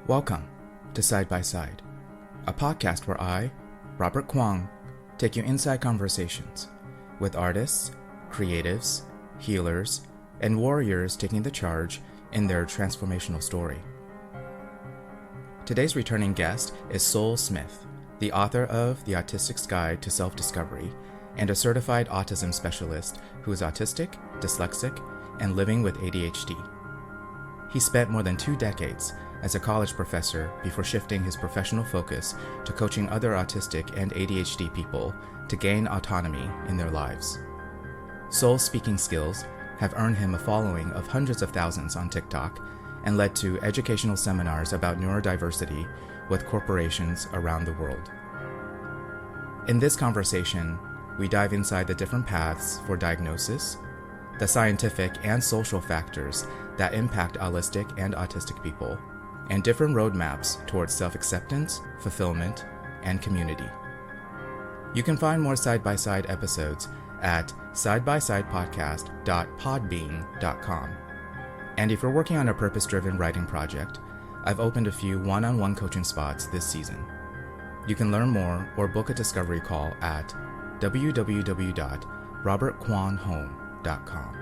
Welcome to Side by Side, a podcast where I, Robert Kuang, take you inside conversations with artists, creatives, healers, and warriors taking the charge in their transformational story. Today's returning guest is Sol Smith, the author of The Autistic's Guide to Self-Discovery and a certified autism specialist who is autistic, dyslexic, and living with ADHD. He spent more than 2 decades as a college professor before shifting his professional focus to coaching other autistic and ADHD people to gain autonomy in their lives. Sol's speaking skills have earned him a following of hundreds of thousands on TikTok and led to educational seminars about neurodiversity with corporations around the world. In this conversation, we dive inside the different paths for diagnosis, the scientific and social factors that impact allistic and autistic people, and different roadmaps towards self-acceptance, fulfillment, and community. You can find more side-by-side episodes at sidebysidepodcast.podbean.com. And if you're working on a purpose-driven writing project, I've opened a few one-on-one coaching spots this season. You can learn more or book a discovery call at www.robertquanhome.com.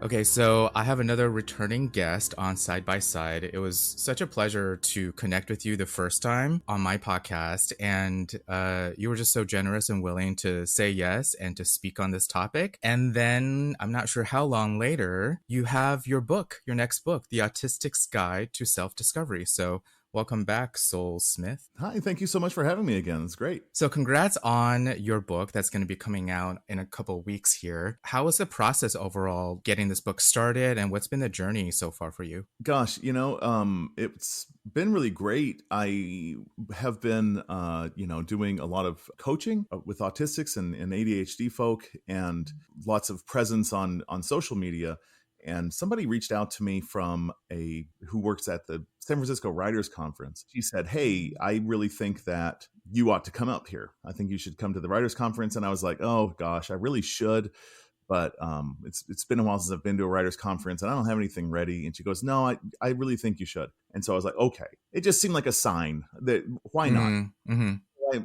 Okay, so I have another returning guest on Side by Side. It was such a pleasure to connect with you the first time on my podcast, and you were just so generous and willing to say yes and to speak on this topic. And then, I'm not sure how long later, you have your book, your next book, The Autistic's Guide to Self-Discovery. So welcome back, Sol Smith. Hi, thank you so much for having me again. It's great. So congrats on your book that's going to be coming out in a couple of weeks here. How was the process overall getting this book started, and what's been the journey so far for you? Gosh, it's been really great. I have been, doing a lot of coaching with autistics and ADHD folk and lots of presence on social media. And somebody reached out to me who works at the San Francisco Writers Conference. She said, "Hey, I really think that you ought to come up here. I think you should come to the Writers Conference." And I was like, "Oh gosh, I really should. But it's been a while since I've been to a Writers Conference and I don't have anything ready." And she goes, "No, I really think you should." And so I was like, okay. It just seemed like a sign that why not? Mm-hmm.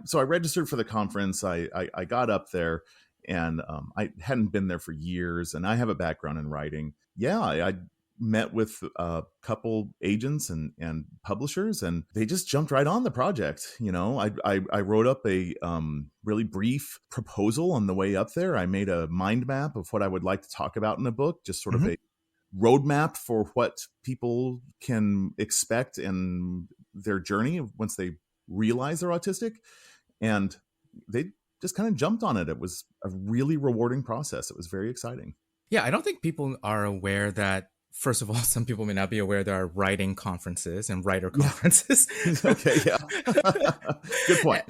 So I registered for the conference. I got up there. And I hadn't been there for years, and I have a background in writing. Yeah, I met with a couple agents and publishers, and they just jumped right on the project. I wrote up a really brief proposal on the way up there. I made a mind map of what I would like to talk about in a book, just sort of a roadmap for what people can expect in their journey once they realize they're autistic. And they just kind of jumped on it. It was a really rewarding process. It was very exciting. Yeah, I don't think people are aware that, first of all, some people may not be aware there are writing conferences and writer conferences. Yeah. Okay, yeah. Good point.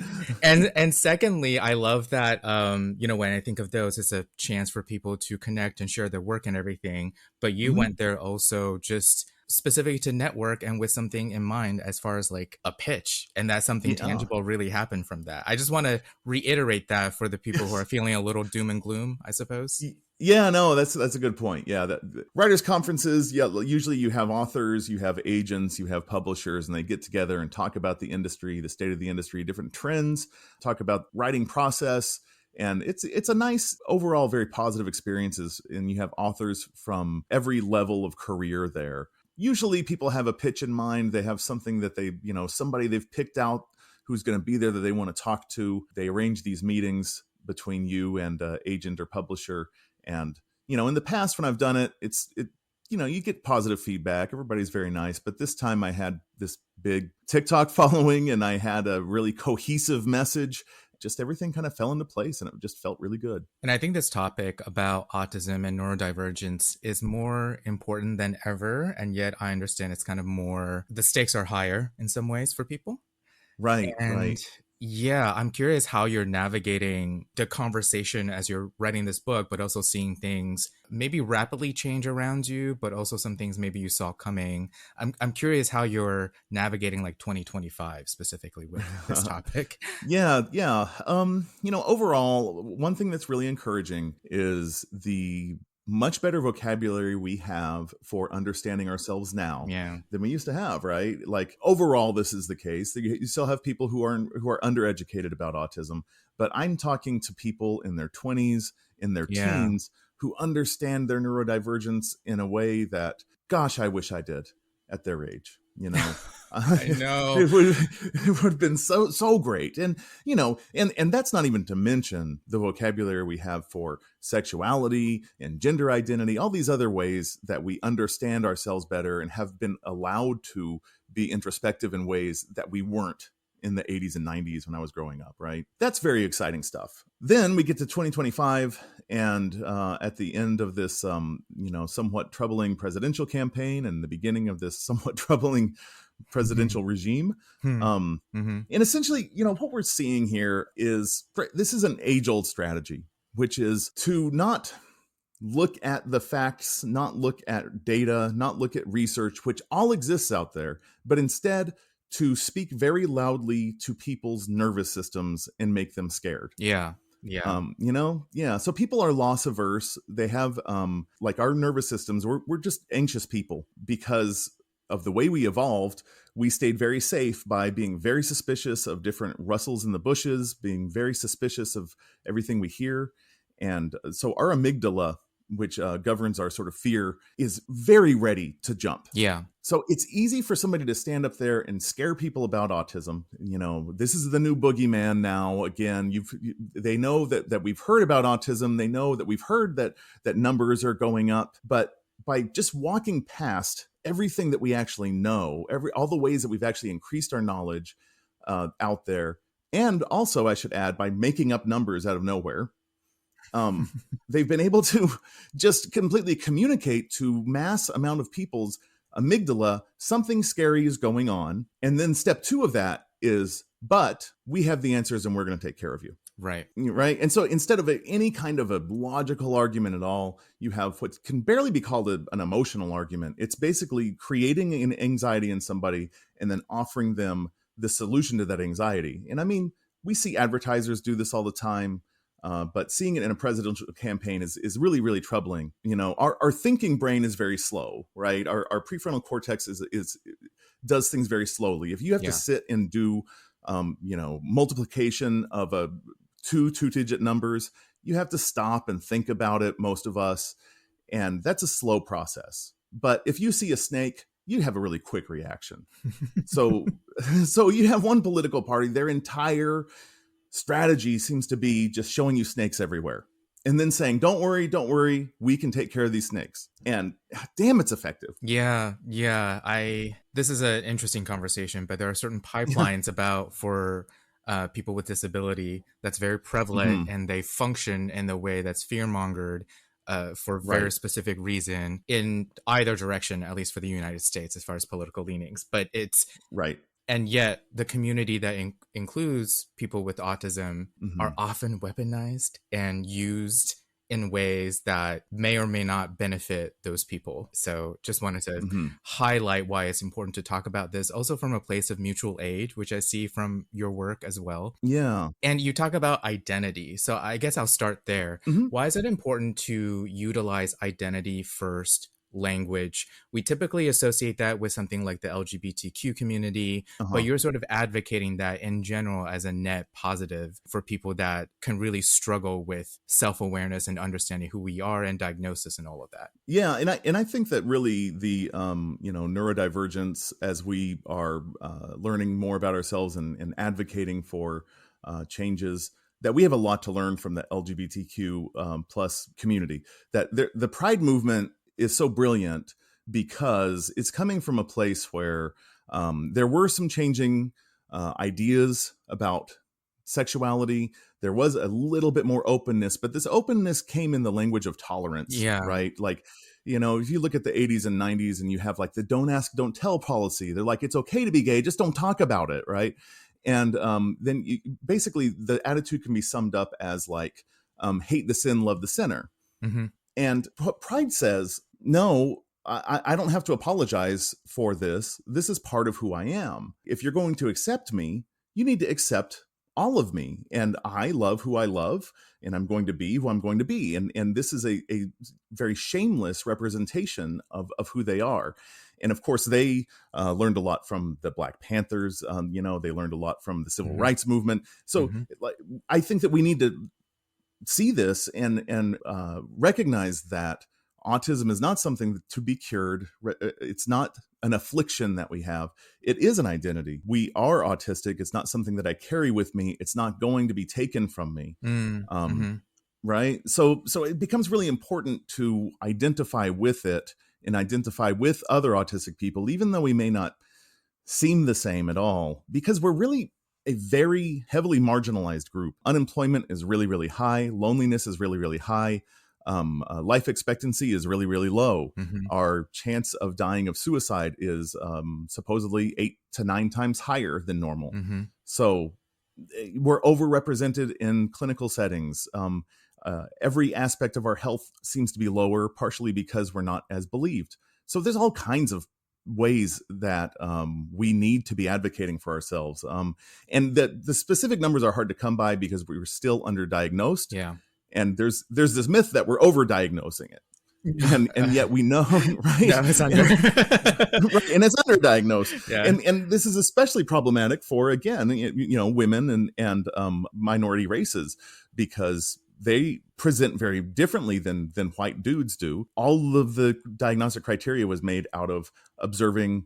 And secondly, I love that, when I think of those, it's a chance for people to connect and share their work and everything. But you went there also just specifically to network and with something in mind as far as like a pitch, and that something tangible really happened from that. I just want to reiterate that for the people who are feeling a little doom and gloom, I suppose. Yeah, no, that's a good point. Yeah, writers' conferences, usually you have authors, you have agents, you have publishers, and they get together and talk about the industry, the state of the industry, different trends, talk about writing process. And it's a nice, overall, very positive experiences. And you have authors from every level of career there. Usually people have a pitch in mind. They have something that somebody they've picked out who's going to be there that they want to talk to. They arrange these meetings between you and agent or publisher. And, in the past when I've done it, you get positive feedback. Everybody's very nice. But this time I had this big TikTok following and I had a really cohesive message. Just everything kind of fell into place and it just felt really good. And I think this topic about autism and neurodivergence is more important than ever. And yet I understand it's kind of more, the stakes are higher in some ways for people. Right. Yeah, I'm curious how you're navigating the conversation as you're writing this book, but also seeing things maybe rapidly change around you, but also some things maybe you saw coming. I'm curious how you're navigating like 2025 specifically with this topic. Yeah. Overall, one thing that's really encouraging is the much better vocabulary we have for understanding ourselves now Yeah. than we used to have, right? Like overall, this is the case. You still have people who are undereducated about autism, but I'm talking to people in their 20s, in their Yeah. teens, who understand their neurodivergence in a way that, gosh, I wish I did at their age. You know, I know. it would have been so great. And you know, and that's not even to mention the vocabulary we have for sexuality and gender identity, all these other ways that we understand ourselves better and have been allowed to be introspective in ways that we weren't in the 80s and 90s when I was growing up, right? That's very exciting stuff. Then we get to 2025, and at the end of this, somewhat troubling presidential campaign and the beginning of this somewhat troubling presidential regime. And essentially, what we're seeing here is this is an age-old strategy, which is to not look at the facts, not look at data, not look at research, which all exists out there, but instead to speak very loudly to people's nervous systems and make them scared. Yeah. So people are loss averse. They have like our nervous systems. We're just anxious people because of the way we evolved. We stayed very safe by being very suspicious of different rustles in the bushes, being very suspicious of everything we hear. And so our amygdala, which governs our sort of fear, is very ready to jump. Yeah. So it's easy for somebody to stand up there and scare people about autism. This is the new boogeyman now. Again, they know that we've heard about autism. They know that we've heard that numbers are going up. But by just walking past everything that we actually know, all the ways that we've actually increased our knowledge out there, and also, I should add, by making up numbers out of nowhere, they've been able to just completely communicate to mass amount of people's amygdala something scary is going on. And then step 2 of that is, but we have the answers and we're going to take care of you. Right. And so instead of any kind of a logical argument at all, you have what can barely be called an emotional argument. It's basically creating an anxiety in somebody and then offering them the solution to that anxiety. And I mean, we see advertisers do this all the time. But seeing it in a presidential campaign is really, really troubling. Our thinking brain is very slow, right? Our prefrontal cortex does things very slowly. If you have to sit and do, multiplication of two-digit numbers, you have to stop and think about it, most of us. And that's a slow process. But if you see a snake, you have a really quick reaction. So you have one political party, their entire strategy seems to be just showing you snakes everywhere and then saying, don't worry, we can take care of these snakes. And damn, it's effective. Yeah. This is an interesting conversation, but there are certain pipelines for people with disability that's very prevalent, and they function in the way that's fear-mongered for very specific reason in either direction, at least for the United States, as far as political leanings. But it's right. And yet the community that includes people with autism are often weaponized and used in ways that may or may not benefit those people. So just wanted to highlight why it's important to talk about this, also from a place of mutual aid, which I see from your work as well. Yeah. And you talk about identity. So I guess I'll start there. Why is it important to utilize identity first language? We typically associate that with something like the LGBTQ community, but you're sort of advocating that in general as a net positive for people that can really struggle with self-awareness and understanding who we are and diagnosis and all of that. Yeah, and I think that really the neurodivergence, as we are learning more about ourselves and advocating for changes, that we have a lot to learn from the LGBTQ plus community. That the Pride movement is so brilliant because it's coming from a place where there were some changing ideas about sexuality. There was a little bit more openness, but this openness came in the language of tolerance, right? Like, if you look at the 80s and 90s and you have like the don't ask, don't tell policy, they're like, it's okay to be gay, just don't talk about it, right? And then basically the attitude can be summed up as like, hate the sin, love the sinner. And what Pride says, no, I don't have to apologize for this. This is part of who I am. If you're going to accept me, you need to accept all of me, and I love who I love, and I'm going to be who I'm going to be. And this is a very shameless representation of who they are. And of course, they learned a lot from the Black Panthers. They learned a lot from the Civil Rights Movement. So I think that we need to see this and recognize that autism is not something to be cured. It's not an affliction that we have. It is an identity. We are autistic. It's not something that I carry with me. It's not going to be taken from me. Right? So it becomes really important to identify with it and identify with other autistic people, even though we may not seem the same at all, because we're really a very heavily marginalized group. Unemployment is really, really high. Loneliness is really, really high. Life expectancy is really, really low. Our chance of dying of suicide is supposedly 8 to 9 times higher than normal. So we're overrepresented in clinical settings. Every aspect of our health seems to be lower, partially because we're not as believed. So there's all kinds of ways that we need to be advocating for ourselves. And that the specific numbers are hard to come by because we're still underdiagnosed. Yeah. And there's this myth that we're overdiagnosing it. And yet we know, right? Yeah, it's under. Right, and it's underdiagnosed. Yeah. And this is especially problematic for, again, women and minority races, because they present very differently than white dudes do. All of the diagnostic criteria was made out of observing,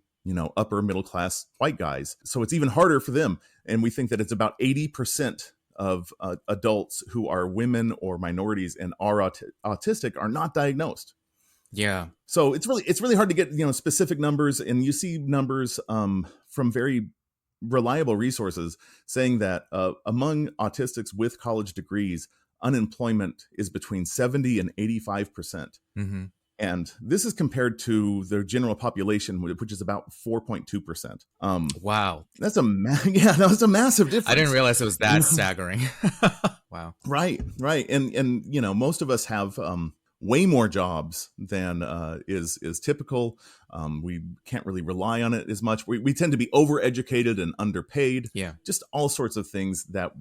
upper middle class white guys. So it's even harder for them. And we think that it's about 80% of adults who are women or minorities and are autistic are not diagnosed. Yeah. So it's really hard to get specific numbers, and you see numbers from very reliable resources saying that among autistics with college degrees, unemployment is between 70 and 85%. And this is compared to the general population, which is about 4.2%. Wow. That's a massive difference. I didn't realize it was that staggering. Wow. Right. And most of us have way more jobs than is typical. We can't really rely on it as much. We tend to be overeducated and underpaid. Yeah. Just all sorts of things that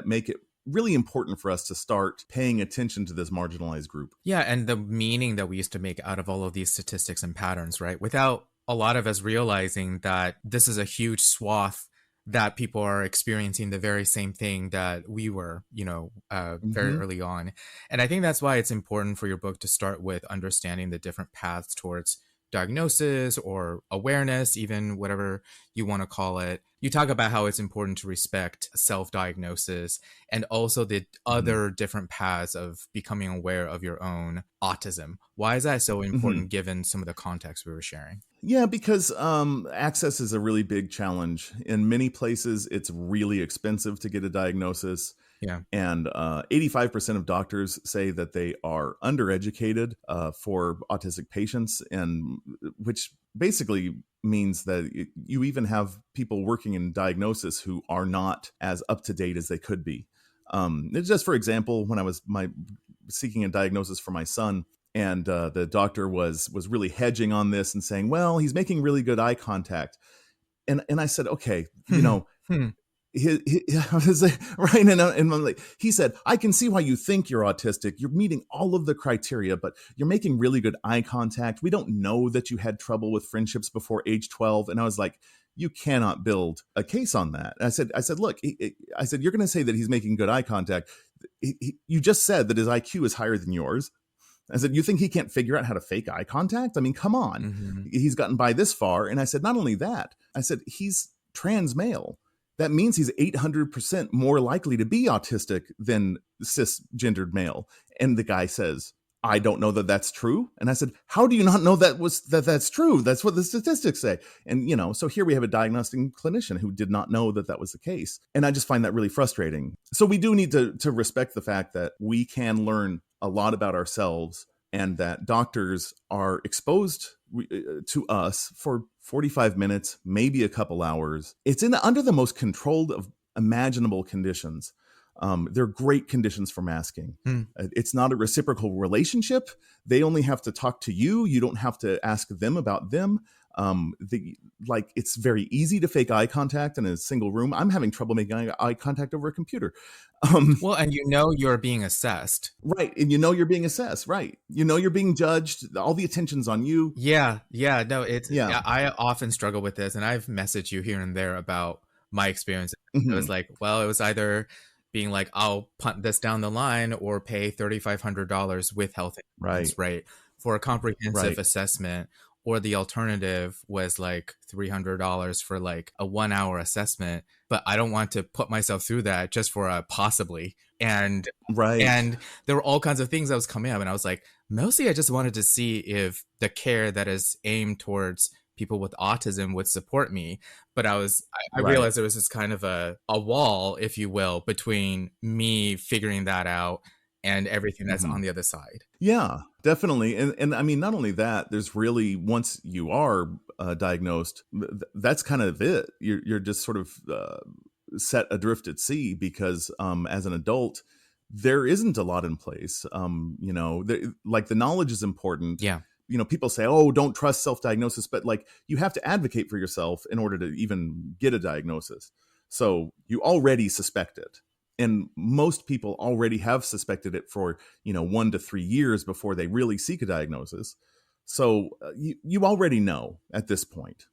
make it really important for us to start paying attention to this marginalized group. Yeah, and the meaning that we used to make out of all of these statistics and patterns, right? Without a lot of us realizing that this is a huge swath that people are experiencing the very same thing that we were, very early on. And I think that's why it's important for your book to start with understanding the different paths towards diagnosis or awareness, even whatever you want to call it. You talk about how it's important to respect self-diagnosis and also the other different paths of becoming aware of your own autism. Why is that so important given some of the context we were sharing? Yeah, because access is a really big challenge. In many places, it's really expensive to get a diagnosis. Yeah. And 85% of doctors say that they are undereducated for autistic patients, and which basically means that you even have people working in diagnosis who are not as up to date as they could be. Just for example, when I was seeking a diagnosis for my son, and the doctor was really hedging on this and saying, well, he's making really good eye contact. And I said, okay, he said, I can see why you think you're autistic. You're meeting all of the criteria, but you're making really good eye contact. We don't know that you had trouble with friendships before age 12. And I was like, you cannot build a case on that. And I said, look, I said, you're going to say that he's making good eye contact. You just said that his IQ is higher than yours. I said, you think he can't figure out how to fake eye contact? I mean, come on. He's gotten by this far. And I said, not only that, I said, he's trans male. That means he's 800% more likely to be autistic than cisgendered male. And the guy says, I don't know that that's true. And I said, how do you not know that's true? That's what the statistics say. And, so here we have a diagnostic clinician who did not know that was the case. And I just find that really frustrating. So we do need to respect the fact that we can learn a lot about ourselves, and that doctors are exposed to us for 45 minutes, maybe a couple hours. It's under the most controlled of imaginable conditions. They're great conditions for masking. It's not a reciprocal relationship. They only have to talk to you. You don't have to ask them about them. The like it's very easy to fake eye contact in a single room. I'm having trouble making eye contact over a computer. Well, and you know you're being assessed. Right. And you know you're being assessed. Right. You know you're being judged. All the attention's on you. Yeah, yeah, no, it's Yeah. I often struggle with this, and I've messaged you here and there about my experience. It was Mhm. like, well, it was either being like, I'll punt this down the line or pay $3,500 with health Right. insurance, right, for a comprehensive Right. assessment, or the alternative was like $300 for like a 1 hour assessment, but I don't want to put myself through that just for a possibly. And Right. and there were all kinds of things that was coming up, and I was like, mostly I just wanted to see if the care that is aimed towards people with autism would support me. But I Right. realized there was this kind of a wall, if you will, between me figuring that out and everything that's Mhm. on the other side. Yeah, definitely. And I mean, not only that, there's really once you are diagnosed, that's kind of it. You're just sort of set adrift at sea because as an adult, there isn't a lot in place. Like the knowledge is important. Yeah. People say, "Oh, don't trust self-diagnosis," but like you have to advocate for yourself in order to even get a diagnosis. So you already suspect it, and most people already have suspected it for 1 to 3 years before they really seek a diagnosis. So you already know at this point.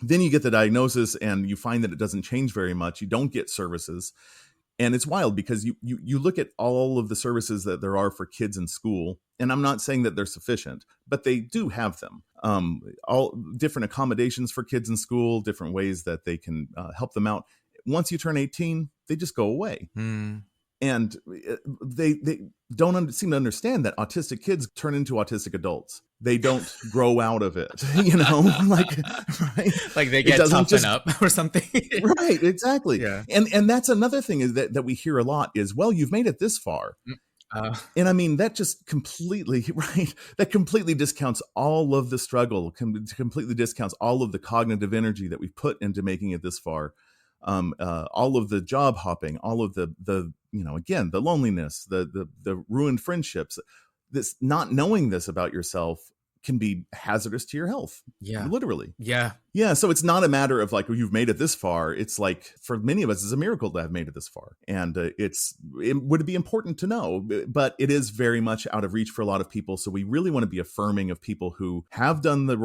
Then you get the diagnosis and you find that it doesn't change very much. You don't get services, and it's wild because you look at all of the services that there are for kids in school, and I'm not saying that they're sufficient, but they do have them. All different accommodations for kids in school, different ways that they can help them out. Once you turn 18, they just go away. Mm. And they don't seem to understand that autistic kids turn into autistic adults. They don't grow out of it, like right. Like they It get doesn't toughen just up or something. right, exactly. Yeah. And that's another thing is that we hear a lot is, well, you've made it this far. Mm. Uh, And I mean, that just completely, right, that completely discounts all of the struggle, completely discounts all of the cognitive energy that we've put into making it this far. All of the job hopping, all of the again, the loneliness, the ruined friendships. This not knowing this about yourself can be hazardous to your health, yeah. literally. Yeah. Yeah, so it's not a matter of like, well, you've made it this far. It's like for many of us, it's a miracle to have made it this far, and it would be important to know, but it is very much out of reach for a lot of people. So we really want to be affirming of people who have done the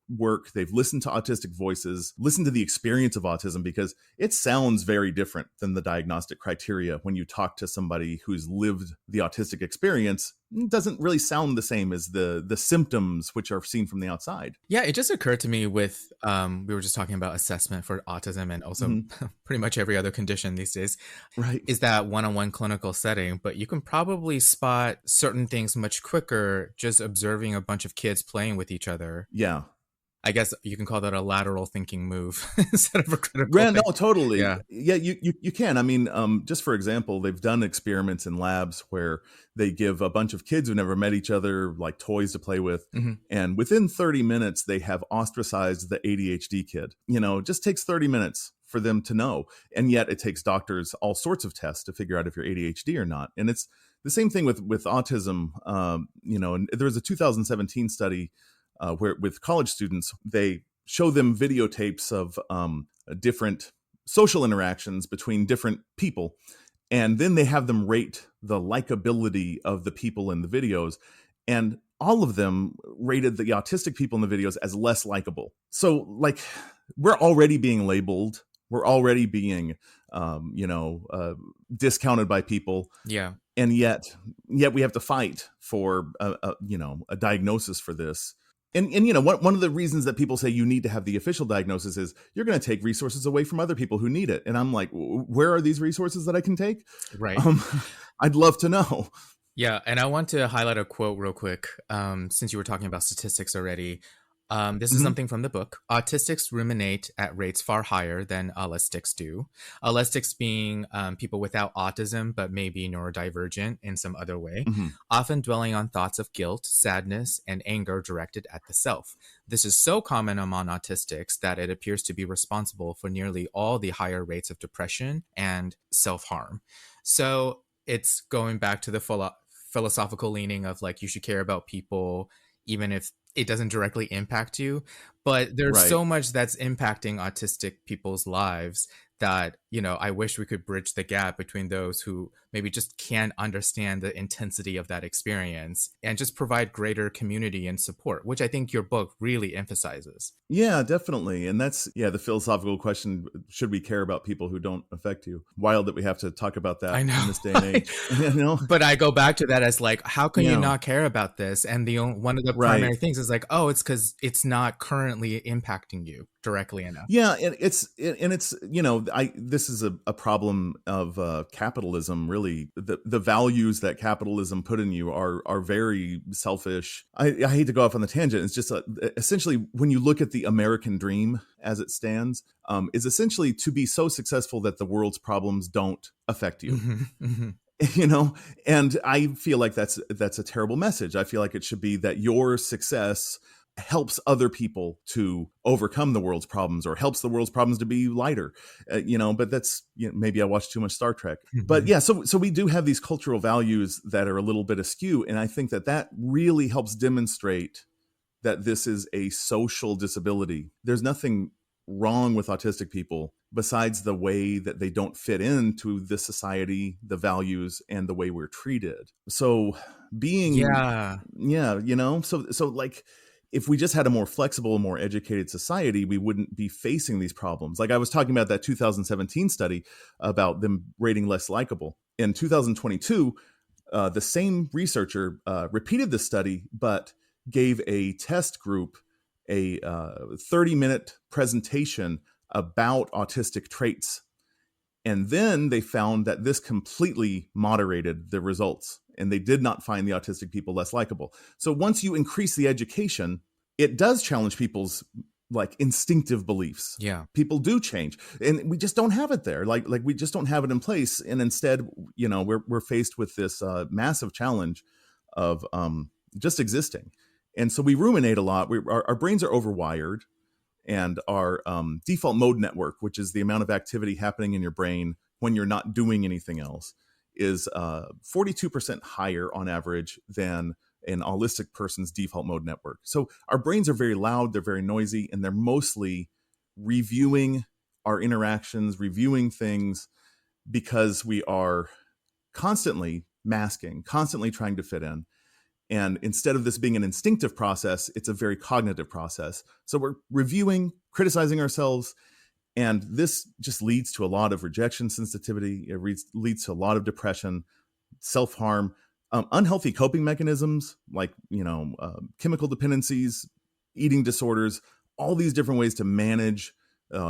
work. They've listened to autistic voices, listened to the experience of autism, because it sounds very different than the diagnostic criteria when you talk to somebody who's lived the autistic experience. It doesn't really sound the same as the symptoms which are seen from the outside. Yeah, it just occurred to me with we were just talking about assessment for autism and also pretty much every other condition these days, Right. is that one-on-one clinical setting, but you can probably spot certain things much quicker just observing a bunch of kids playing with each other. Yeah. I guess you can call that a lateral thinking move instead of a critical Yeah, no, thing. totally. Yeah. Yeah, you can. I mean, just for example, they've done experiments in labs where they give a bunch of kids who never met each other like toys to play with, Mhm. and within 30 minutes they have ostracized the ADHD kid. It just takes 30 minutes for them to know, and yet it takes doctors all sorts of tests to figure out if you're ADHD or not. And it's the same thing with autism. And there was a 2017 study where with college students, they show them videotapes of different social interactions between different people, and then they have them rate the likability of the people in the videos, and all of them rated the autistic people in the videos as less likable. So like we're already being labeled, we're already being discounted by people, Yeah. and yet we have to fight for a diagnosis for this. And one of the reasons that people say you need to have the official diagnosis is you're going to take resources away from other people who need it. And I'm like, where are these resources that I can take? Right. I'd love to know. Yeah, and I want to highlight a quote real quick, since you were talking about statistics already. This is something from the book. Autistics ruminate at rates far higher than allistics do. Allistics being people without autism, but maybe neurodivergent in some other way, often dwelling on thoughts of guilt, sadness, and anger directed at the self. This is so common among autistics that it appears to be responsible for nearly all the higher rates of depression and self-harm. So it's going back to the philosophical leaning of like you should care about people even if it doesn't directly impact you. But there's Right. so much that's impacting autistic people's lives that, I wish we could bridge the gap between those who maybe just can't understand the intensity of that experience and just provide greater community and support, which I think your book really emphasizes. Yeah, definitely. And that's, yeah, the philosophical question, should we care about people who don't affect you? Wild that we have to talk about that I in know. this day and age. You know? But I go back to that as like, how can you Yeah. not care about this? And one of the Right. primary things is like, oh, it's because it's not currently impacting you directly enough. Yeah, and it's I this is a problem of capitalism. Really, the values that capitalism put in you are very selfish. I hate to go off on the tangent. It's just essentially when you look at the American dream as it stands, is essentially to be so successful that the world's problems don't affect you. You know, and I feel like that's a terrible message. I feel like it should be that your success helps other people to overcome the world's problems or helps the world's problems to be lighter. But that's, maybe I watched too much Star Trek. But yeah, so we do have these cultural values that are a little bit askew, and I think that really helps demonstrate that this is a social disability. There's nothing wrong with autistic people besides the way that they don't fit into the society, the values, and the way we're treated. So Yeah. so like, if we just had a more flexible, more educated society, we wouldn't be facing these problems. Like I was talking about that 2017 study about them rating less likable. In 2022, the same researcher repeated the study, but gave a test group a 30-minute presentation about autistic traits. And then they found that this completely moderated the results, and they did not find the autistic people less likable. So once you increase the education, it does challenge people's like instinctive beliefs. Yeah. People do change, and we just don't have it there. Like we just don't have it in place. And instead, we're faced with this massive challenge of just existing. And so we ruminate a lot. Our brains are overwired, and our default mode network, which is the amount of activity happening in your brain when you're not doing anything else, is 42% higher on average than an allistic person's default mode network. So our brains are very loud, they're very noisy, and they're mostly reviewing our interactions, reviewing things, because we are constantly masking, constantly trying to fit in. And instead of this being an instinctive process, it's a very cognitive process. So we're reviewing, criticizing ourselves, and this just leads to a lot of rejection sensitivity. It leads to a lot of depression, self-harm, unhealthy coping mechanisms like, chemical dependencies, eating disorders, all these different ways to manage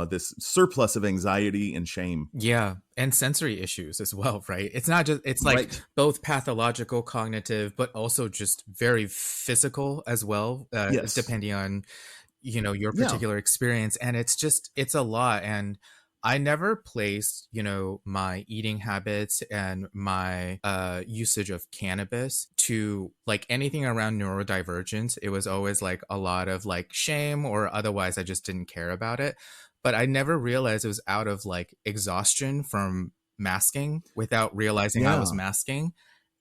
this surplus of anxiety and shame. Yeah. And sensory issues as well, right? It's not just, it's like Right. both pathological, cognitive, but also just very physical as well, Yes. depending on, your Yeah. particular experience. And it's a lot. And I never placed, my eating habits and my usage of cannabis to like anything around neurodivergence. It was always like a lot of like shame, or otherwise I just didn't care about it. But I never realized it was out of like exhaustion from masking without realizing I was Yeah. masking.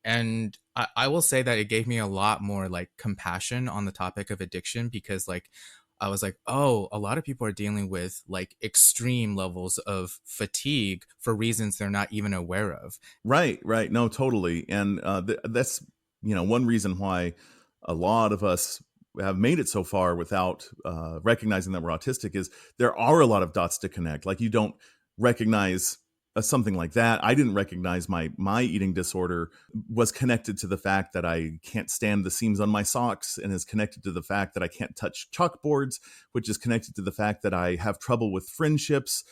And I will say that it gave me a lot more like compassion on the topic of addiction, because like I was like, oh, a lot of people are dealing with like extreme levels of fatigue for reasons they're not even aware of. Right. No, totally. And that's, one reason why a lot of us have made it so far without recognizing that we're autistic is there are a lot of dots to connect. Like you don't recognize something like that. I didn't recognize my eating disorder was connected to the fact that I can't stand the seams on my socks, and is connected to the fact that I can't touch chalkboards, which is connected to the fact that I have trouble with friendships.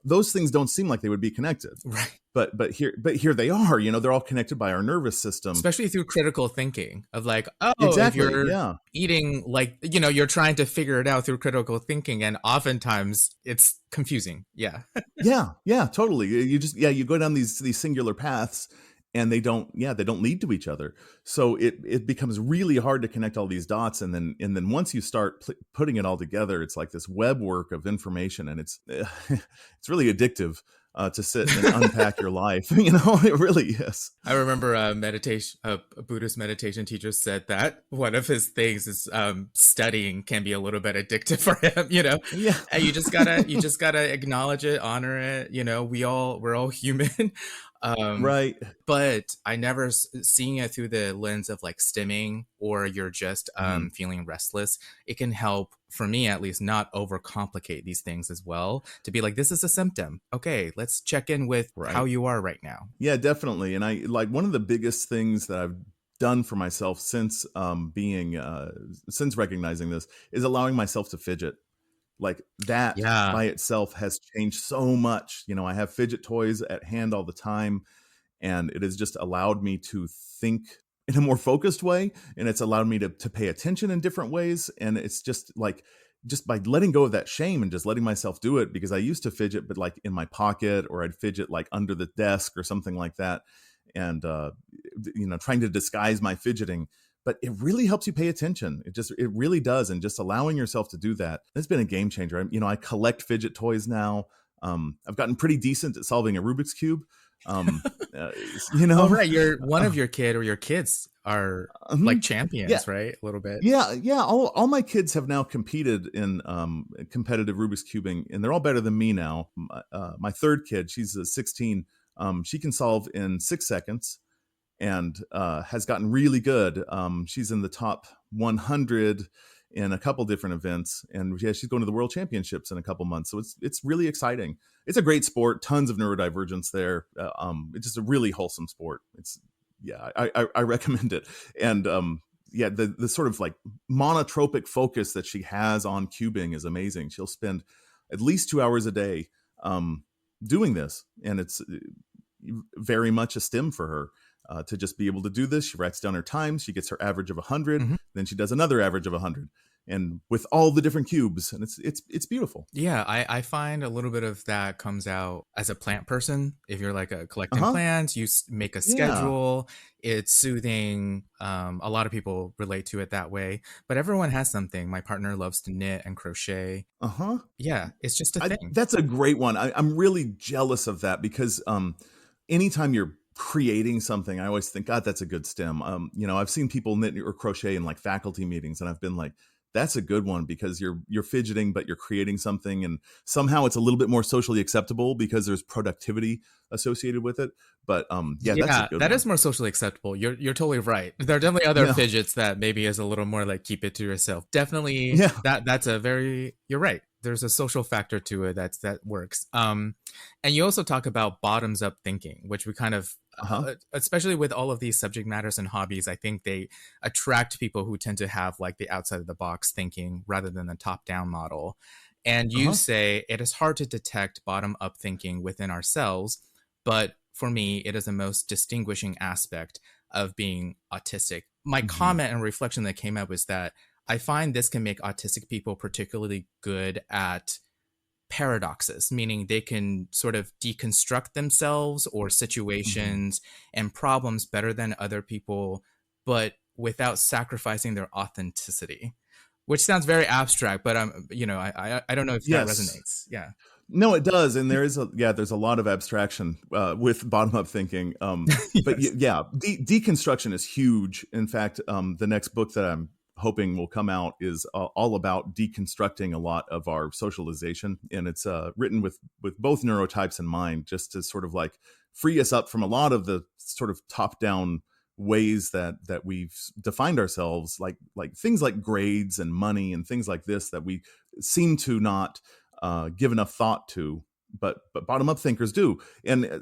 Those things don't seem like they would be connected. Right. But here they are. They're all connected by our nervous system. Especially through critical thinking of like, oh, Exactly. if you're Yeah. eating, like, you're trying to figure it out through critical thinking, and oftentimes it's confusing. Yeah. Yeah, totally. You go down these singular paths, and they don't lead to each other. So it becomes really hard to connect all these dots, and then once you start putting it all together, it's like this web work of information, and it's it's really addictive. to sit and unpack your life. It really is. I remember a Buddhist meditation teacher said that one of his things is studying can be a little bit addictive for him, Yeah. and you just gotta acknowledge it, honor it. We're all human. um, Right. but I never seeing it through the lens of like stimming, or you're just Mhm. feeling restless. It can help, for me at least, not overcomplicate these things as well. To be like, this is a symptom. Okay, let's check in with how Right. you are right now. Yeah, definitely. And I like one of the biggest things that I've done for myself since being since recognizing this is allowing myself to fidget. Like that Yeah. by itself has changed so much. I have fidget toys at hand all the time, and it has just allowed me to think in a more focused way, and it's allowed me to pay attention in different ways. And it's just like, just by letting go of that shame and just letting myself do it, because I used to fidget but like in my pocket, or I'd fidget like under the desk or something like that, and trying to disguise my fidgeting. But it really helps you pay attention. It really does. And just allowing yourself to do that, it's been a game changer. I collect fidget toys now. I've gotten pretty decent at solving a Rubik's Cube. Um, uh, you Oh, know, right. You're one uh, of your kid or your kids are like mhm. Yeah, champions, right? A little bit. yeah. All my kids have now competed in competitive Rubik's cubing, and they're all better than me now. My third kid, she's 16. She can solve in 6 seconds, and has gotten really good. She's in the top 100 in a couple different events, and yeah, she's going to the World Championships in a couple months. So it's really exciting. It's a great sport. Tons of neurodivergence there. It's just a really wholesome sport. It's yeah, I recommend it. And yeah, the sort of like monotropic focus that she has on cubing is amazing. She'll spend at least 2 hours a day doing this, and it's very much a stim for her. To just be able to do this. She writes down her times. She gets her average of 100. Mhm. Then she does another average of 100, and with all the different cubes, and it's beautiful. Yeah, I find a little bit of that comes out as a plant person. If you're like a Uh collecting huh. plants, you make a Yeah. schedule. It's soothing. A lot of people relate to it that way, but everyone has something. My partner loves to knit and crochet. Uh huh. Yeah, it's just a thing. That's a great one. I'm really jealous of that, because anytime you're creating something, I always think, God, that's a good stem. I've seen people knit or crochet in like faculty meetings, and I've been like, that's a good one, because you're fidgeting, but you're creating something, and somehow it's a little bit more socially acceptable because there's productivity associated with it. But yeah, that's a Yeah, good that is one. more socially acceptable. You're totally right. There are definitely other Yeah. fidgets that maybe is a little more like keep it to yourself. Definitely Yeah. that's a very you're right. There's a social factor to it that works. And you also talk about bottoms up thinking, which we kind of Uh huh. especially with all of these subject matters and hobbies, I think they attract people who tend to have like the outside of the box thinking rather than the top down model. And Uh you huh. say it is hard to detect bottom up thinking within ourselves, but for me, it is the most distinguishing aspect of being autistic. My Hmm. comment and reflection that came up was that I find this can make autistic people particularly good at paradoxes, meaning they can sort of deconstruct themselves or Hmm. situations and problems better than other people, but without sacrificing their authenticity. Which sounds very abstract, but I don't know if that Yes. resonates. Yeah. No, it does, and there's a lot of abstraction with bottom up thinking. But Yes. yeah, deconstruction is huge. In fact, the next book that I'm hoping will come out is all about deconstructing a lot of our socialization, and it's written with both neurotypes in mind, just to sort of like free us up from a lot of the sort of top down ways that we've defined ourselves, like things like grades and money and things like this, that we seem to not give enough thought to, but bottom up thinkers do. And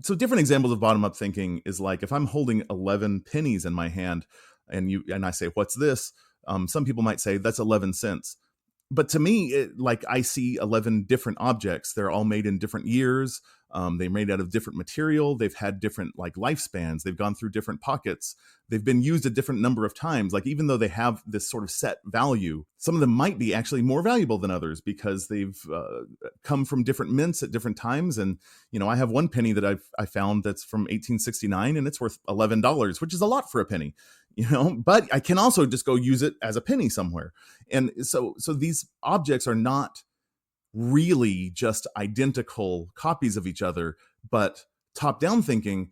so different examples of bottom up thinking is like if I'm holding 11 pennies in my hand, and I say, what's this? Some people might say that's 11 cents. But to me, like I see 11 different objects. They're all made in different years. They're made out of different material. They've had different like lifespans. They've gone through different pockets. They've been used a different number of times. Like even though they have this sort of set value, some of them might be actually more valuable than others because they've come from different mints at different times. And I have one penny that I found that's from 1869, and it's worth $11, which is a lot for a penny. But I can also just go use it as a penny somewhere. And so these objects are not really just identical copies of each other, but top-down thinking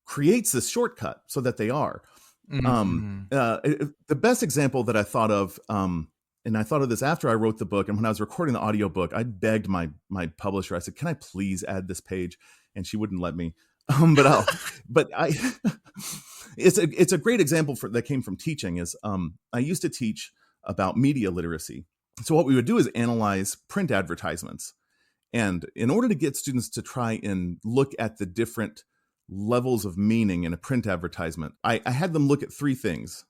creates this shortcut so that they are. Mm-hmm. The best example that I thought of, and I thought of this after I wrote the book, and when I was recording the audiobook, I begged my publisher. I said, "Can I please add this page?" And she wouldn't let me. But I, it's a great example that came from teaching. Is I used to teach about media literacy. So what we would do is analyze print advertisements, and in order to get students to try and look at the different levels of meaning in a print advertisement, I had them look at three things.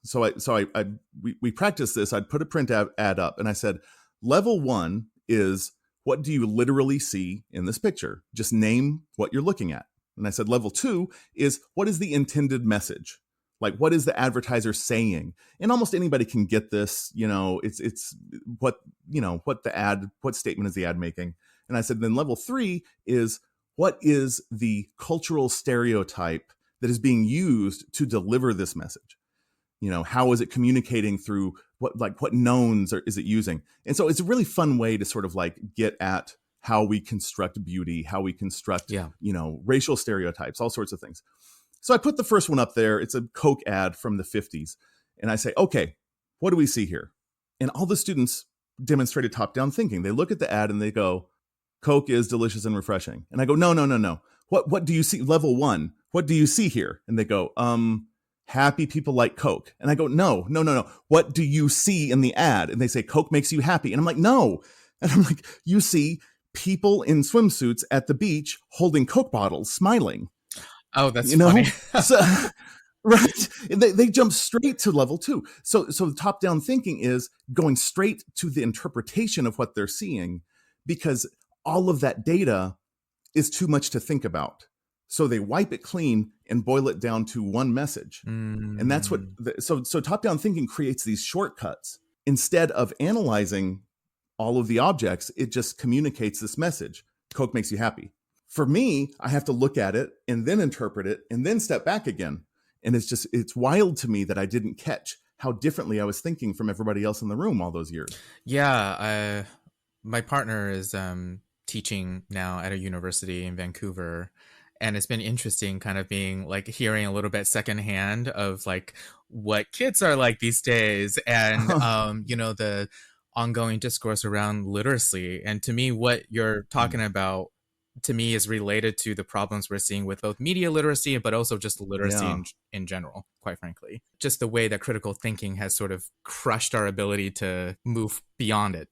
We practiced this. I'd put a print ad up, and I said, level one is, what do you literally see in this picture? Just name what you're looking at. And I said, level two is, what is the intended message? Like, what is the advertiser saying? And almost anybody can get this. It's what what statement is the ad making? And I said, then level three is, what is the cultural stereotype that is being used to deliver this message? How is it communicating through what knowns is it using? And so it's a really fun way to sort of like get at how we construct beauty, how we construct, racial stereotypes, all sorts of things. So I put the first one up there. It's a Coke ad from the 50s. And I say, okay, what do we see here? And all the students demonstrated top-down thinking. They look at the ad and they go, Coke is delicious and refreshing. And I go, no. What do you see? Level one, what do you see here? And they go, happy people like Coke. And I go, no. What do you see in the ad? And they say, Coke makes you happy. And I'm like, no. And I'm like, you see people in swimsuits at the beach holding Coke bottles, smiling. Oh, that's funny. So, right. They jump straight to level two. So the top-down thinking is going straight to the interpretation of what they're seeing, because all of that data is too much to think about. So they wipe it clean and boil it down to one message. And that's what, so top-down thinking creates these shortcuts. Instead of analyzing all of the objects, it just communicates this message. Coke makes you happy. For me, I have to look at it and then interpret it and then step back again. And it's wild to me that I didn't catch how differently I was thinking from everybody else in the room all those years. Yeah. My partner is teaching now at a university in Vancouver, and it's been interesting kind of being like hearing a little bit secondhand of like what kids are like these days, and the ongoing discourse around literacy. And to me, what you're talking about to me is related to the problems we're seeing with both media literacy, but also just literacy in general, quite frankly. Just the way that critical thinking has sort of crushed our ability to move beyond it.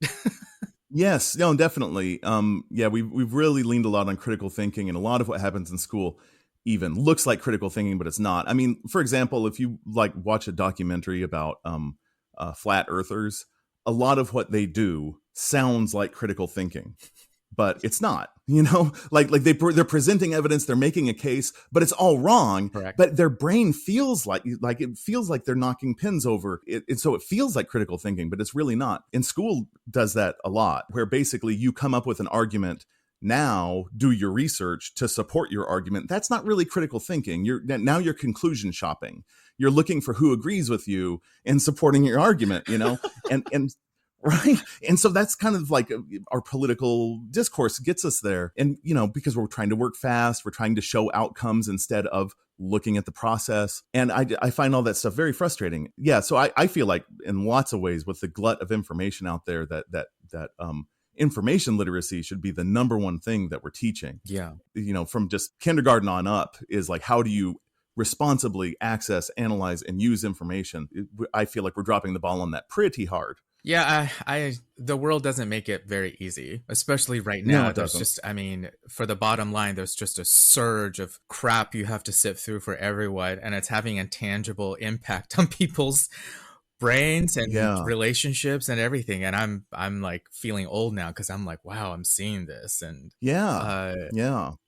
Yes, no, definitely. We've really leaned a lot on critical thinking, and a lot of what happens in school even looks like critical thinking, but it's not. I mean, for example, if you like watch a documentary about flat earthers, a lot of what they do sounds like critical thinking, but it's not. Like they're presenting evidence, they're making a case, but it's all wrong. Correct. But their brain feels like they're knocking pins over it, so it feels like critical thinking, but it's really not. And school does that a lot, where basically you come up with an argument. Now do your research to support your argument. That's not really critical thinking. You're conclusion shopping. You're looking for who agrees with you and supporting your argument. and right. And so that's kind of like our political discourse gets us there. And, because we're trying to work fast, we're trying to show outcomes instead of looking at the process. And I find all that stuff very frustrating. Yeah. So I feel like in lots of ways, with the glut of information out there, that information literacy should be the number one thing that we're teaching. Yeah. From just kindergarten on up, is like, how do you responsibly access, analyze, and use information? I feel like we're dropping the ball on that pretty hard. Yeah, the world doesn't make it very easy, especially right now. No, it there's doesn't. for the bottom line, there's just a surge of crap you have to sift through for everyone, and it's having a tangible impact on people's brains and relationships and everything. And I'm like feeling old now, because I'm like, wow, I'm seeing this. And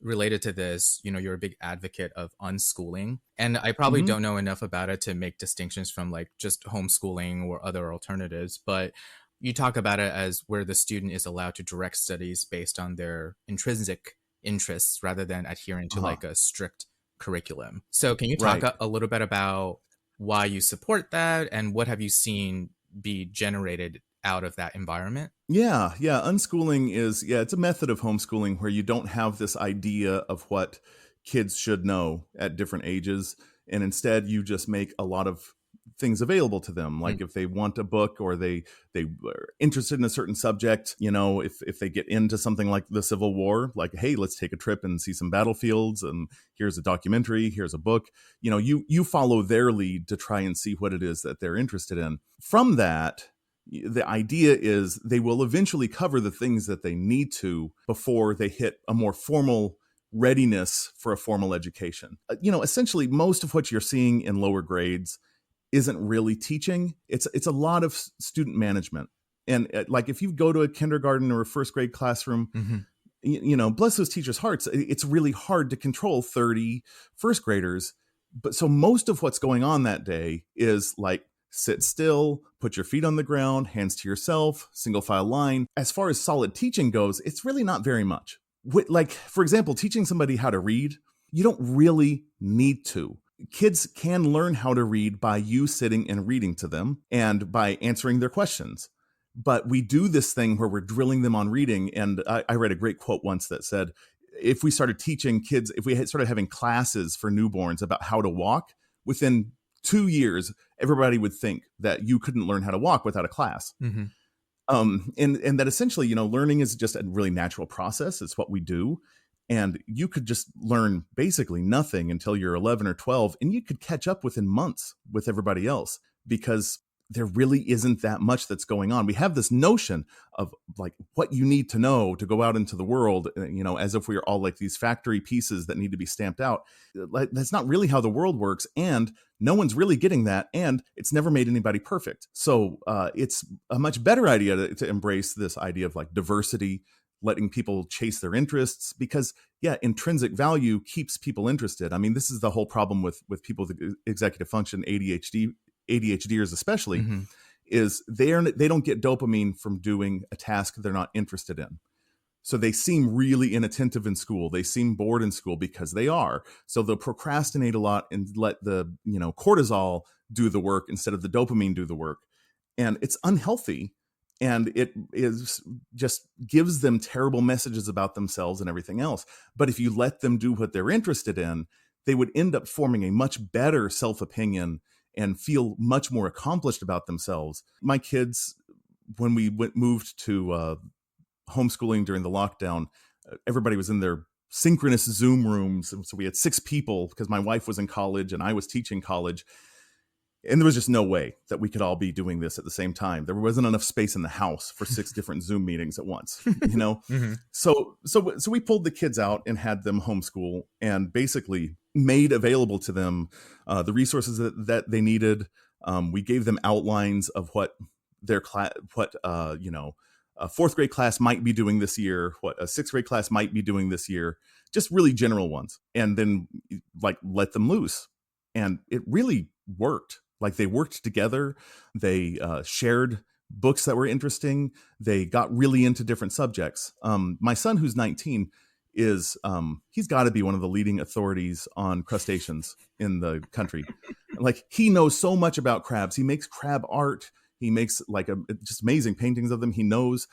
related to this, you're a big advocate of unschooling, and I probably don't know enough about it to make distinctions from like just homeschooling or other alternatives, but you talk about it as where the student is allowed to direct studies based on their intrinsic interests rather than adhering to like a strict curriculum. So can you talk a little bit about why you support that, and what have you seen be generated out of that environment. Yeah, yeah. Unschooling is, yeah, it's a method of homeschooling where you don't have this idea of what kids should know at different ages. And instead, you just make a lot of things available to them. Like if they want a book or they are interested in a certain subject, if they get into something like the Civil War, like, hey, let's take a trip and see some battlefields, and here's a documentary, here's a book. You follow their lead to try and see what it is that they're interested in. From that, the idea is they will eventually cover the things that they need to before they hit a more formal readiness for a formal education. Essentially, most of what you're seeing in lower grades isn't really teaching. It's a lot of student management. And like if you go to a kindergarten or a first grade classroom, bless those teachers' hearts, it's really hard to control 30 first graders. But so most of what's going on that day is like, sit still, put your feet on the ground, hands to yourself, single file line. As far as solid teaching goes, it's really not very much. Like, for example, teaching somebody how to read, you don't really need to. Kids can learn how to read by you sitting and reading to them and by answering their questions. But we do this thing where we're drilling them on reading. And I read a great quote once that said, if we started teaching kids, if we started having classes for newborns about how to walk, within 2 years, everybody would think that you couldn't learn how to walk without a class. And that essentially, learning is just a really natural process. It's what we do. And you could just learn basically nothing until you're 11 or 12, and you could catch up within months with everybody else because there really isn't that much that's going on. We have this notion of like what you need to know to go out into the world, as if we are all like these factory pieces that need to be stamped out. Like, that's not really how the world works. And no one's really getting that. And it's never made anybody perfect. So it's a much better idea to embrace this idea of like diversity, letting people chase their interests, because intrinsic value keeps people interested. I mean, this is the whole problem with people with executive function, ADHDers especially, is they don't get dopamine from doing a task they're not interested in. So they seem really inattentive in school. They seem bored in school because they are. So they'll procrastinate a lot and let the cortisol do the work instead of the dopamine do the work. And it's unhealthy. And it is just gives them terrible messages about themselves and everything else. But if you let them do what they're interested in, they would end up forming a much better self-opinion and feel much more accomplished about themselves. My kids, when we moved to homeschooling during the lockdown, everybody was in their synchronous Zoom rooms. So we had 6 people because my wife was in college and I was teaching college. And there was just no way that we could all be doing this at the same time. There wasn't enough space in the house for 6 different Zoom meetings at once, So we pulled the kids out and had them homeschool and basically made available to them the resources that they needed. We gave them outlines of what their class, a 4th grade class might be doing this year, what a 6th grade class might be doing this year, just really general ones, and then like let them loose. And it really worked. Like they worked together. They shared books that were interesting. They got really into different subjects. My son, who's 19, is he's got to be one of the leading authorities on crustaceans in the country. Like he knows so much about crabs. He makes crab art. He makes like just amazing paintings of them. He knows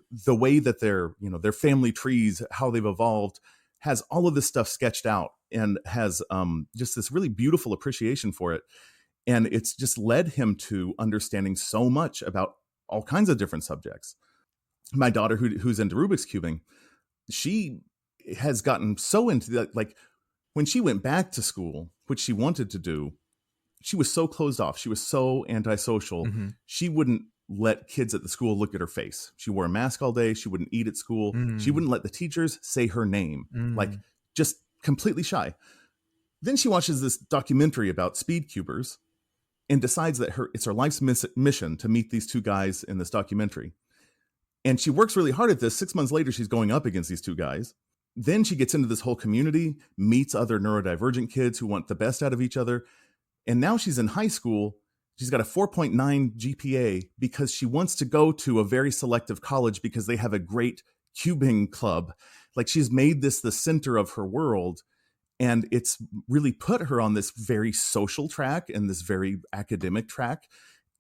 the way that their family trees, how they've evolved, has all of this stuff sketched out and has just this really beautiful appreciation for it. And it's just led him to understanding so much about all kinds of different subjects. My daughter, who's into Rubik's cubing, she has gotten so into that. Like when she went back to school, which she wanted to do, she was so closed off. She was so antisocial. She wouldn't let kids at the school look at her face. She wore a mask all day. She wouldn't eat at school. She wouldn't let the teachers say her name. Like just completely shy. Then she watches this documentary about speed cubers and decides that it's her life's mission to meet these 2 guys in this documentary. And she works really hard at this. 6 months later, she's going up against these 2 guys. Then she gets into this whole community, meets other neurodivergent kids who want the best out of each other. And now she's in high school. She's got a 4.9 GPA because she wants to go to a very selective college because they have a great cubing club. Like she's made this the center of her world. And it's really put her on this very social track and this very academic track.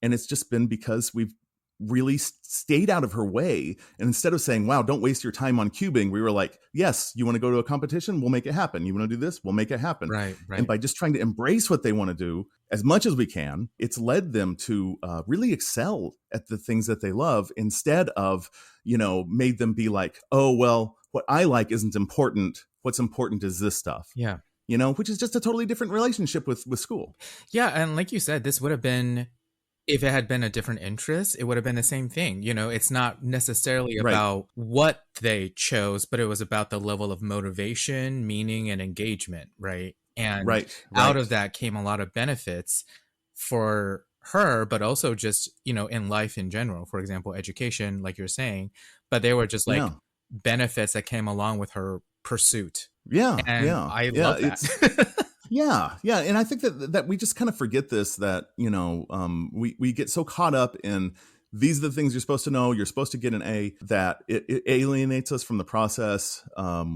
And it's just been because we've really stayed out of her way. And instead of saying, wow, don't waste your time on cubing, we were like, yes, you want to go to a competition? We'll make it happen. You want to do this? We'll make it happen. Right, And right. by just trying to embrace what they want to do as much as we can, it's led them to really excel at the things that they love, instead of, made them be like, oh, well, what I like isn't important. What's important is this stuff. Yeah. Which is just a totally different relationship with school. Yeah. And like you said, this would have been, if it had been a different interest, it would have been the same thing. It's not necessarily Right. about what they chose, but it was about the level of motivation, meaning, and engagement, right? And Right. out of that came a lot of benefits for her, but also just, in life in general. For example, education, like you're saying, but they were just like Yeah. benefits that came along with her pursuit. Yeah. And Yeah. I Yeah. love that. Yeah, yeah, and I think that we just kind of forget this, that we get so caught up in, these are the things you're supposed to know, you're supposed to get an A, that it alienates us from the process.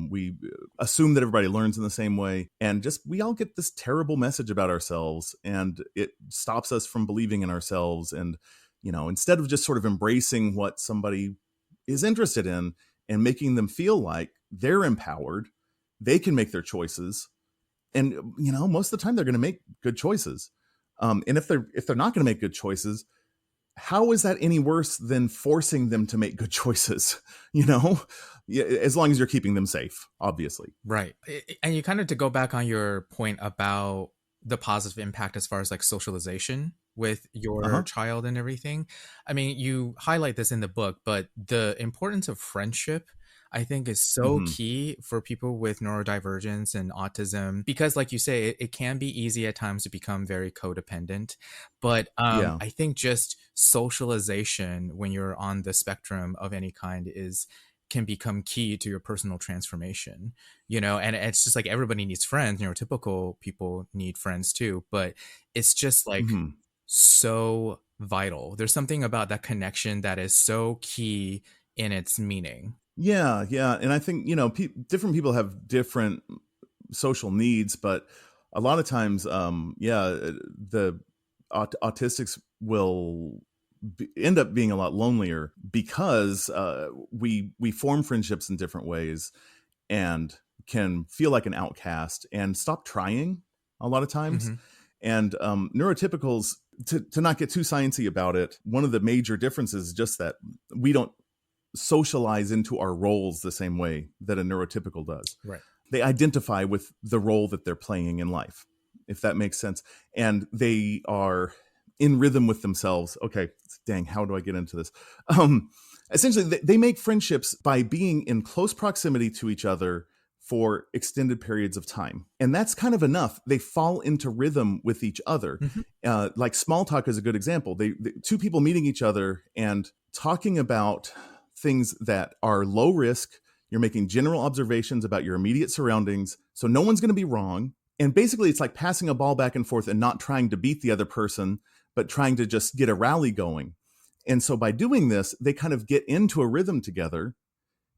We assume that everybody learns in the same way, and just we all get this terrible message about ourselves, and it stops us from believing in ourselves. And instead of just sort of embracing what somebody is interested in and making them feel like they're empowered, they can make their choices. And most of the time they're going to make good choices. And if they're not going to make good choices, how is that any worse than forcing them to make good choices? Yeah, as long as you're keeping them safe, obviously. Right. And you kind of, to go back on your point about the positive impact as far as like socialization with your child and everything. I mean, you highlight this in the book, but the importance of friendship, I think, is so key for people with neurodivergence and autism, because like you say, it can be easy at times to become very codependent. But I think just socialization when you're on the spectrum of any kind can become key to your personal transformation, and it's just like everybody needs friends. Neurotypical people need friends too, but it's just like so vital. There's something about that connection that is so key in its meaning. Yeah, yeah. And I think, different people have different social needs, but a lot of times, the autistics will end up being a lot lonelier, because we form friendships in different ways and can feel like an outcast and stop trying a lot of times. And neurotypicals, to not get too sciencey about it, one of the major differences is just that we don't socialize into our roles the same way that a neurotypical does. Right. They identify with the role that they're playing in life, if that makes sense. And they are in rhythm with themselves. Okay, dang, how do I get into this? Essentially, they make friendships by being in close proximity to each other for extended periods of time. And that's kind of enough. They fall into rhythm with each other. Like small talk is a good example. They two people meeting each other and talking about things that are low risk. You're making general observations about your immediate surroundings, so no one's going to be wrong. And basically, it's like passing a ball back and forth and not trying to beat the other person, but trying to just get a rally going. And so by doing this, they kind of get into a rhythm together,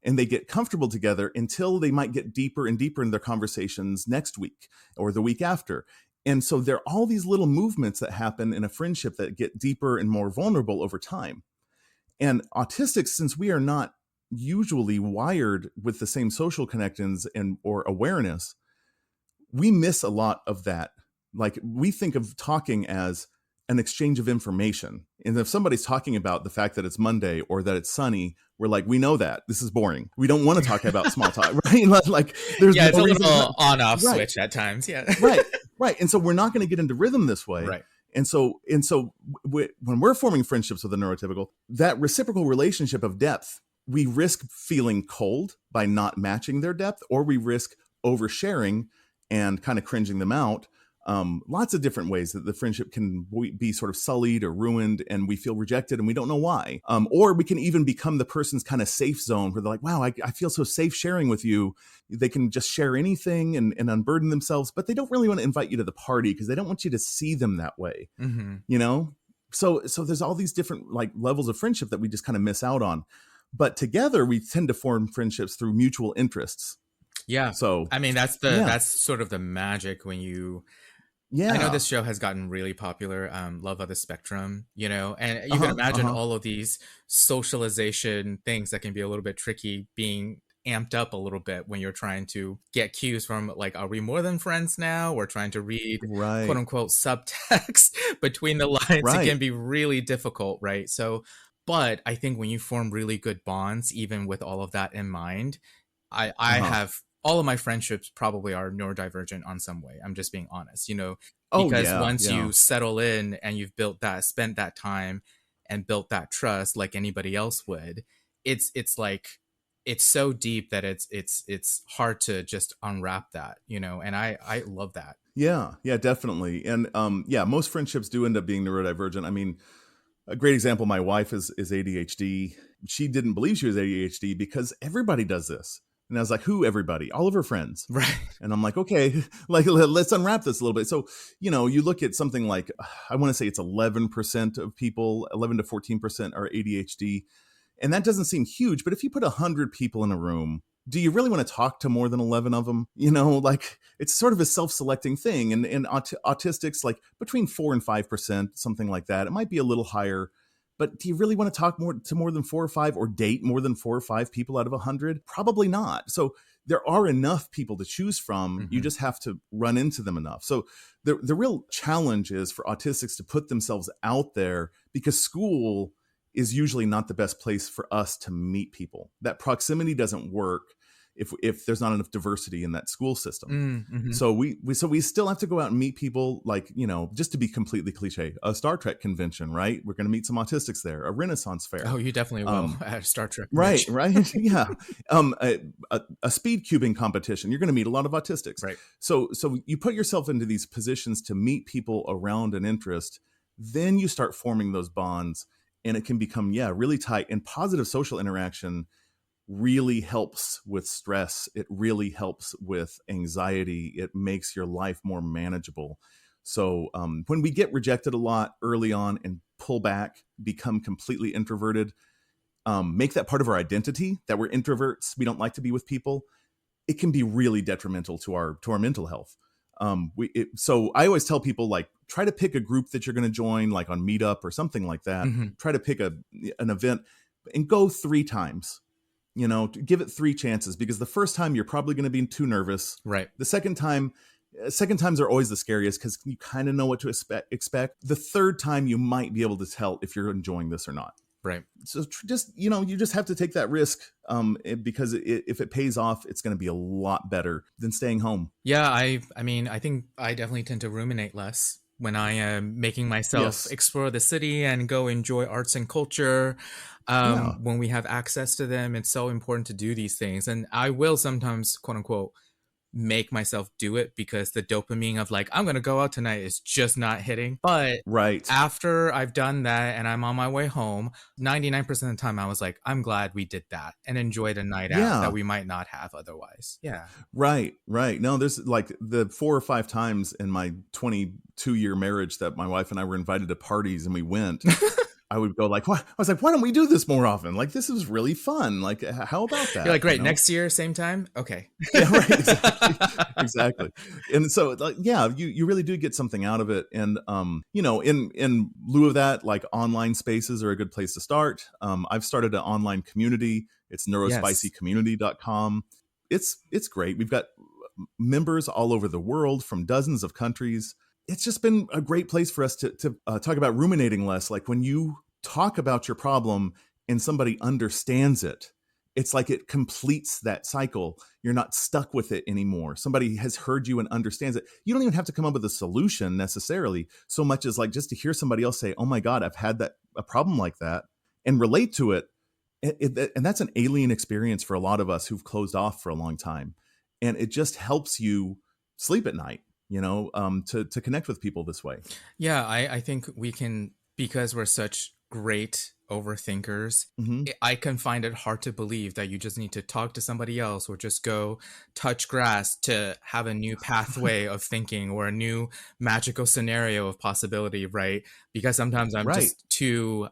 and they get comfortable together until they might get deeper and deeper in their conversations next week or the week after. And so there are all these little movements that happen in a friendship that get deeper and more vulnerable over time. And autistics, since we are not usually wired with the same social connections or awareness, we miss a lot of that. Like, we think of talking as an exchange of information. And if somebody's talking about the fact that it's Monday or that it's sunny, we're like, we know that this is boring. We don't want to talk about small talk, right? Like, there's it's no a reason little on-off switch at times. Yeah. Right. And so we're not going to get into rhythm this way. Right. And so when we're forming friendships with a neurotypical, that reciprocal relationship of depth, we risk feeling cold by not matching their depth, or we risk oversharing and kind of cringing them out. Lots of different ways that the friendship can be sort of sullied or ruined, and we feel rejected and we don't know why. Or we can even become the person's kind of safe zone where they're like, wow, I feel so safe sharing with you. They can just share anything and unburden themselves, but they don't really want to invite you to the party because they don't want you to see them that way. So there's all these different like levels of friendship that we just kind of miss out on. But together we tend to form friendships through mutual interests. Yeah. So I mean, that's sort of the magic when you I know Yeah. this show has gotten really popular, Love of the Spectrum, and you can Uh-huh. imagine Uh-huh. all of these socialization things that can be a little bit tricky being amped up a little bit when you're trying to get cues from, like, are we more than friends now? We're trying to read quote Right. unquote subtext between the lines. It Right. can be really difficult, right? So, but I think when you form really good bonds, even with all of that in mind, I Uh-huh. have all of my friendships probably are neurodivergent on some way. I'm just being honest, Oh because yeah. once Yeah. you settle in and you've spent that time and built that trust like anybody else would, it's like it's so deep that it's hard to just unwrap that, and I love that. Yeah. Yeah, definitely. And yeah, most friendships do end up being neurodivergent. I mean, a great example, my wife is ADHD. She didn't believe she was ADHD because everybody does this. And I was like, who everybody? All of her friends. Right. And I'm like, okay, like let's unwrap this a little bit. So, you look at something like I want to say it's 11% of people, 11 to 14% are ADHD. And that doesn't seem huge, but if you put 100 people in a room, do you really want to talk to more than 11 of them? Like it's sort of a self-selecting thing. And autistics, like between 4 and 5%, something like that. It might be a little higher, but do you really want to talk more than 4 or 5, or date more than 4 or 5 people out of 100? Probably not. So there are enough people to choose from. You Hmm. just have to run into them enough. So the real challenge is for autistics to put themselves out there, because school is usually not the best place for us to meet people. That proximity doesn't work if there's not enough diversity in that school system. Mm-hmm. So we still have to go out and meet people, like, just to be completely cliche, a Star Trek convention, right? We're going to meet some autistics there, a Renaissance Oh, fair. you definitely will at a Star Trek Right, convention. right. Yeah. A speed cubing competition. You're going to meet a lot of autistics. Right. So you put yourself into these positions to meet people around an interest, then you start forming those bonds, and it can become, yeah, really tight. And positive social interaction really helps with stress. It really helps with anxiety. It makes your life more manageable. So when we get rejected a lot early on and pull back, become completely introverted, make that part of our identity that we're introverts, we don't like to be with people, it can be really detrimental to our mental health. So I always tell people, like, try to pick a group that you're going to join, like on Meetup or something like that. Hmm. Try to pick an event and go 3 times. Give it 3 chances, because the first time you're probably going to be too nervous. Right. The second times are always the scariest, because you kind of know what to expect. The third time you might be able to tell if you're enjoying this or not. Right. So just you just have to take that risk, because if it pays off, it's going to be a lot better than staying home. Yeah, I mean, I think I definitely tend to ruminate less when I am making myself Yes. explore the city and go enjoy arts and culture. Yeah. When we have access to them, it's so important to do these things. And I will sometimes, quote unquote, make myself do it because the dopamine of, like, I'm going to go out tonight is just not hitting. But Right. after I've done that and I'm on my way home, 99% of the time I was like, I'm glad we did that and enjoyed a night out that Yeah. we might not have otherwise. Yeah. Right. Right. No, there's like the 4 or 5 times in my 22-year marriage that my wife and I were invited to parties and we went. I would go like, "What?" I was like, "Why don't we do this more often? Like, this is really fun. Like, how about You're that?" like, great, next year, same time? Okay. Yeah, right. Exactly. Exactly. And so, like, yeah, you really do get something out of it. And in lieu of that, like, online spaces are a good place to start. I've started an online community. It's Yes. neurospicycommunity.com. It's great. We've got members all over the world from dozens of countries. It's just been a great place for us to talk about ruminating less. Like, when you talk about your problem and somebody understands it, it's like it completes that cycle. You're not stuck with it anymore. Somebody has heard you and understands it. You don't even have to come up with a solution necessarily, so much as, like, just to hear somebody else say, "Oh my God, I've had a problem like that," and relate to it. And that's an alien experience for a lot of us who've closed off for a long time. And it just helps you sleep at night, to connect with people this way. Yeah, I think we can, because we're such great overthinkers, Hmm. I can find it hard to believe that you just need to talk to somebody else or just go touch grass to have a new pathway of thinking or a new magical scenario of possibility, right? Because sometimes I'm Right. just too,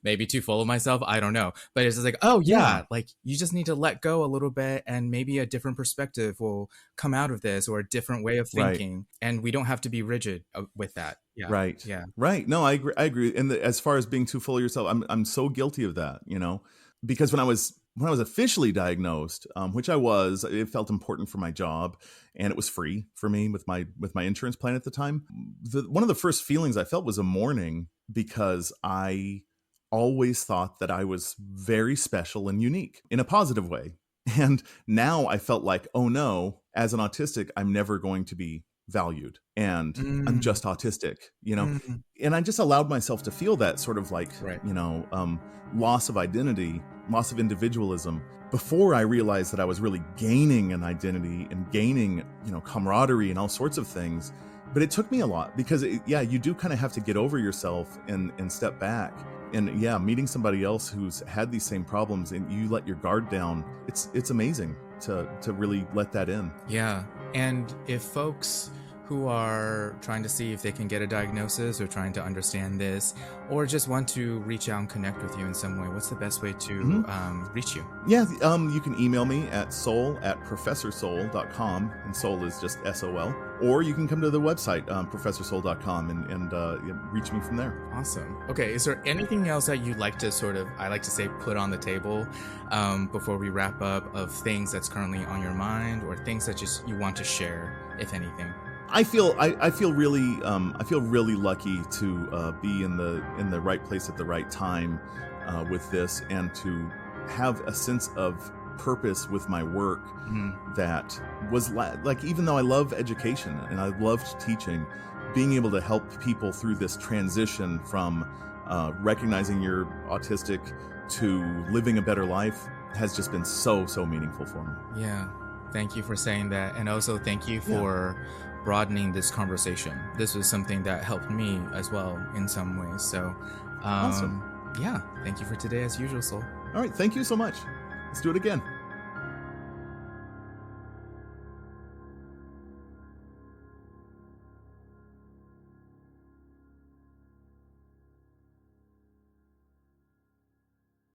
maybe too full of myself. I don't know. But it's just like, oh, Yeah. yeah, like you just need to let go a little bit and maybe a different perspective will come out of this or a different way of Right. thinking. And we don't have to be rigid with that. Yeah. Right. Yeah. Right. No, I agree. I agree. And as far as being too full of yourself, I'm so guilty of that, because when I was officially diagnosed, which I was, it felt important for my job, and it was free for me with my insurance plan at the time. One of the first feelings I felt was a mourning because I always thought that I was very special and unique in a positive way. And now I felt like, oh no, as an autistic, I'm never going to be valued. And I'm Mm, just autistic. mm, And I just allowed myself to feel that sort of like, right. loss of identity, loss of individualism before I realized that I was really gaining an identity and gaining, camaraderie and all sorts of things. But it took me a lot because, you do kind of have to get over yourself and step back. And meeting somebody else who's had these same problems and you let your guard down, it's amazing to really let that in. Yeah. And if folks who are trying to see if they can get a diagnosis or trying to understand this or just want to reach out and connect with you in some way, what's the best way to reach you? Yeah, you can email me at soul@professorsoul.com, and soul is just SOL. Or you can come to the website, professorsoul.com, and reach me from there. Awesome. Okay, is there anything else that you'd like to I like to say, put on the table before we wrap up of things that's currently on your mind or things that just you want to share, if anything? I feel really lucky to be in the right place at the right time with this, and to have a sense of purpose with my work that was like, even though I love education and I loved teaching, being able to help people through this transition from recognizing you're autistic to living a better life has just been so meaningful for me. Yeah. Thank you for saying that. And also thank you for broadening this conversation. This was something that helped me as well in some ways. So, Awesome. yeah, thank you for today as usual, Soul. All right, thank you so much. Let's do it again.